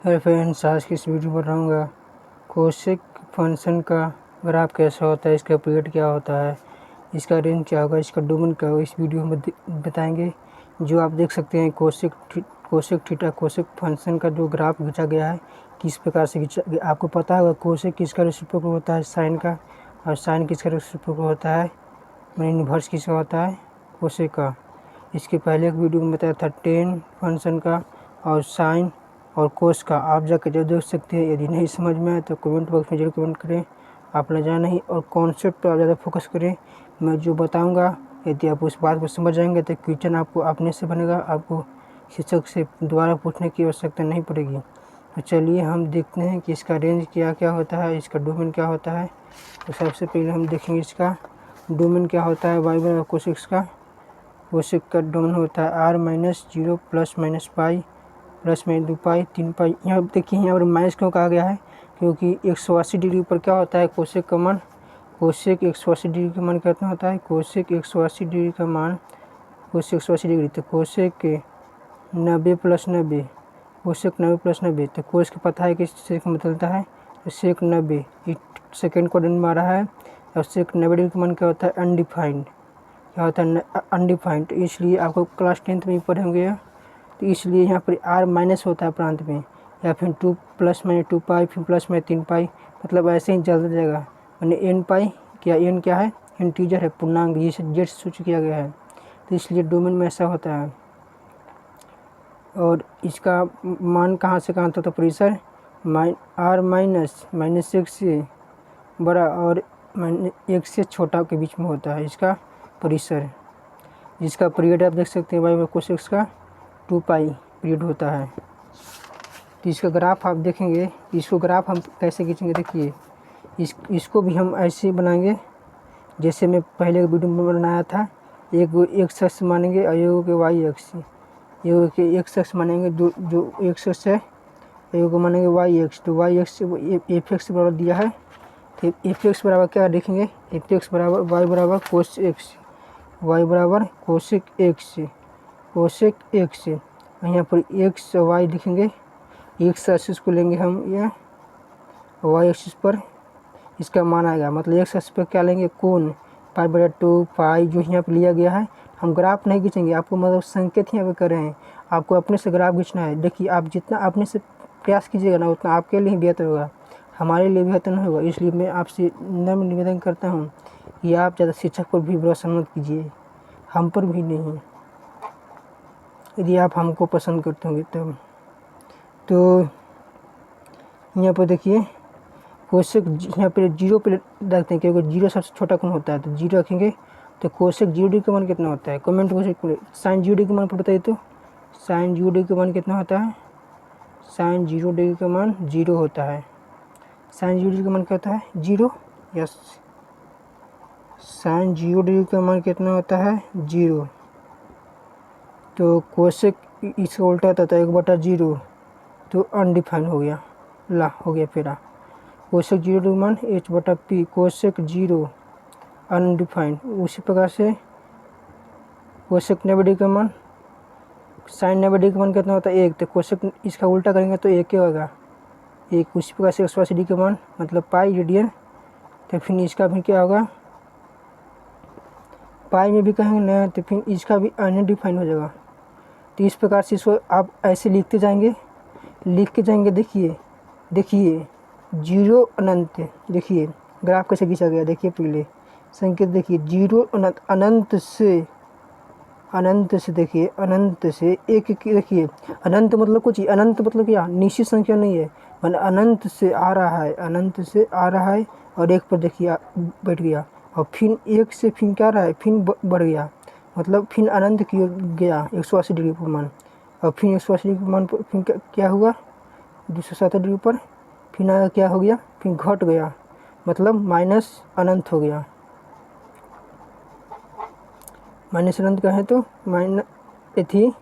Hello friends, आज की इस वीडियो में बताऊंगा कोसेक फंक्शन का ग्राफ कैसा होता है, इसका पीरियड क्या होता है, इसका रेंज क्या होगा, इसका डोमेन क्या होगा। इस वीडियो में बताएंगे। जो आप देख सकते हैं कोसेक थीटा कोसेक फंक्शन का जो ग्राफ खींचा गया है, किस प्रकार से खींचा गया। आपको पता होगा कोसेक किसका रेसिप्रोकल होता है, साइन का, और साइन किसका रेसिप्रोकल होता है, इन्वर्स किसका होता है, कोसेक का। इसके पहले एक वीडियो में बताया था टेन फंक्शन का और साइन और कोस का। आप जाकर जो देख सकते हैं। यदि नहीं समझ में आए तो कमेंट बॉक्स में जरूर कमेंट करें। आप ना जाना नहीं और कॉन्सेप्ट पर आप ज़्यादा फोकस करें। मैं जो बताऊंगा, यदि आप उस बात को समझ जाएंगे तो क्वेश्चन आपको अपने से बनेगा, आपको शिक्षक से दोबारा पूछने की आवश्यकता नहीं पड़ेगी। तो चलिए हम देखते हैं कि इसका रेंज क्या क्या होता है, इसका डोमेन क्या होता है। तो सबसे पहले हम देखेंगे इसका डोमेन क्या होता है। वाई बराबर कोसेक का कोसेक का डोमेन होता है r - 0 ± पाई प्लस में 2 पाई 3 पाई। यहाँ देखिए, यहाँ पर माइनस क्यों कहा गया है, क्योंकि 180 डिग्री पर क्या होता है कोसेक का मान। कोसेक 180 डिग्री का मान कितना होता है, कोसेक 180 डिग्री का मान, कोसेक 180 डिग्री तो कोसेक 90 + 90, कोसेक 90 + 90। तो कोस का पता है कि सेक में बदलता है, तो सेक 90 सेकेंड कोऑर्डिनेट में आ रहा है। और सेक 90 डिग्री का मान क्या होता है, अनडिफाइंड। क्या होता है, अनडिफाइंड। इसलिए आपको क्लास 10th में पढ़े होंगे। तो इसलिए यहाँ पर r माइनस होता है प्रांत में, या फिर 2 ± 2 पाई, फिर प्लस में 3 पाई, मतलब ऐसे ही चलता जाएगा। यानी n पाई n क्या है, इंटीजर है, पूर्णांक, जिसे जेड से सूचित किया गया है। तो इसलिए डोमेन में ऐसा होता है। और इसका मान कहाँ से कहाँ तक, तो प्रेशर r - 1 से बड़ा और 1 से छोटा के बीच में होता है इसका प्रेशर। जिसका पीरियड आप देख सकते हैं वाई बराबर कोसेक का 2 पाई पीरियड होता है। तो इसका ग्राफ आप देखेंगे, इसको ग्राफ हम कैसे खींचेंगे। देखिए इसको भी हम ऐसे बनाएंगे जैसे मैं पहले वीडियो में बनाया था। एक शख्स मानेंगे और एक के वाई एक्स, एक शख्स मानेंगे जो एक शख्स है, एक को मानेंगे वाई एक्स। तो वाई एक्स एफ एक्स बराबर दिया है, तो एफ एक्स बराबर क्या देखेंगे, एफ एक्स बराबर वाई बराबर कोस एक्स, वाई बराबर कोसेक एक्स, कोसेक एक्स। यहाँ पर एक्स वाई लिखेंगे, एक्स एक्सिस को लेंगे हम, या वाई एक्सिस पर इसका मान आएगा। मतलब एक्स एक्सिस पर क्या लेंगे, कोण π/2 पाई जो यहाँ पर लिया गया है। हम ग्राफ नहीं खींचेंगे, आपको मतलब संकेत यहाँ पे कर रहे हैं, आपको अपने से ग्राफ खींचना है। देखिए आप जितना अपने से प्रयास कीजिएगा ना, उतना आपके लिए ही बेहतर होगा, हमारे लिए बेहतर नहीं होगा। इसलिए मैं आपसे नम्र निवेदन करता हूँ कि आप ज़्यादा शिक्षक पर भी भरोसा मत कीजिए, हम पर भी नहीं, यदि आप हमको पसंद करते होंगे तब। तो यहाँ पर देखिए कोसेक यहाँ पर 0 पे रखते हैं, क्योंकि 0 सबसे छोटा कोण होता है, तो 0 रखेंगे। तो कोसेक 0 डिग्री का मान कितना होता है, कमेंट बॉक्स। साइन 0 डिग्री का मान पर बताइए, तो साइन 0 डिग्री का मान कितना होता है, साइन 0 डिग्री का मान 0 होता है। साइन 0 डिग्री का मान क्या होता है, 0। यस, साइन 0 डिग्री का मान कितना होता है, 0। तो कोसेक इसका उल्टा होता है 1/0, तो अनडिफाइंड हो गया, ला हो गया फेरा। कोसेक 0 डिग्री मान h/p, कोसेक 0 अनडिफाइंड। उसी प्रकार से कोसेक 90 डिग्री का मान, साइन 90 डिग्री का मान कितना होता है, 1। तो कोसेक इसका उल्टा करेंगे तो 1 होगा, 1। उसी प्रकार से 180 डिग्री का मान मतलब पाई रेडियन। तो फिर इसका भी क्या होगा, पाई में भी कहेंगे ना, तो फिर इसका भी अनडिफाइंड हो जाएगा। तो इस प्रकार से इसको आप ऐसे लिखते जाएंगे, लिख के जाएंगे। देखिए 0 अनंत, देखिए ग्राफ कैसे खींचा गया, देखिए पहले संकेत देखिए, 0 अनंत, अनंत से देखिए, अनंत से एक, देखिए अनंत मतलब कुछ ही, अनंत मतलब क्या, निश्चित संख्या नहीं है, मतलब अनंत से आ रहा है, अनंत से आ रहा है, और 1 पर देखिए बैठ गया, और फिर 1 से फिर क्या रहा है, फिर बढ़ गया, मतलब फिर अनंत की ओर गया 180 डिग्री पर मान। और फिर 180 डिग्री पर मान पर फिर क्या हुआ, 270 डिग्री पर फिर क्या हो गया, फिर घट गया, मतलब माइनस अनंत हो गया। माइनस अनंत का है तो -1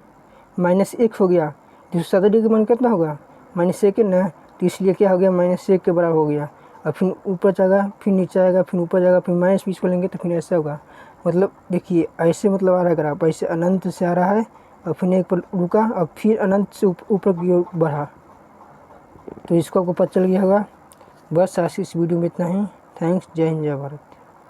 हो गया। 270 डिग्री का मान कितना होगा, -1 है ना, तो इसलिए क्या हो गया, -1 के बराबर हो गया। और फिर ऊपर जाएगा, फिर नीचे आएगा, फिर ऊपर जाएगा, फिर -20 को लेंगे तो फिर ऐसा होगा। मतलब देखिए ऐसे मतलब आ रहा है ग्राफ, ऐसे अनंत से आ रहा है और फिर 1 पर रुका और फिर अनंत से ऊपर की ओर बढ़ा। तो इसको आपको पता चल गया होगा। बस आज इस वीडियो में इतना ही। थैंक्स। जय हिंद, जय भारत।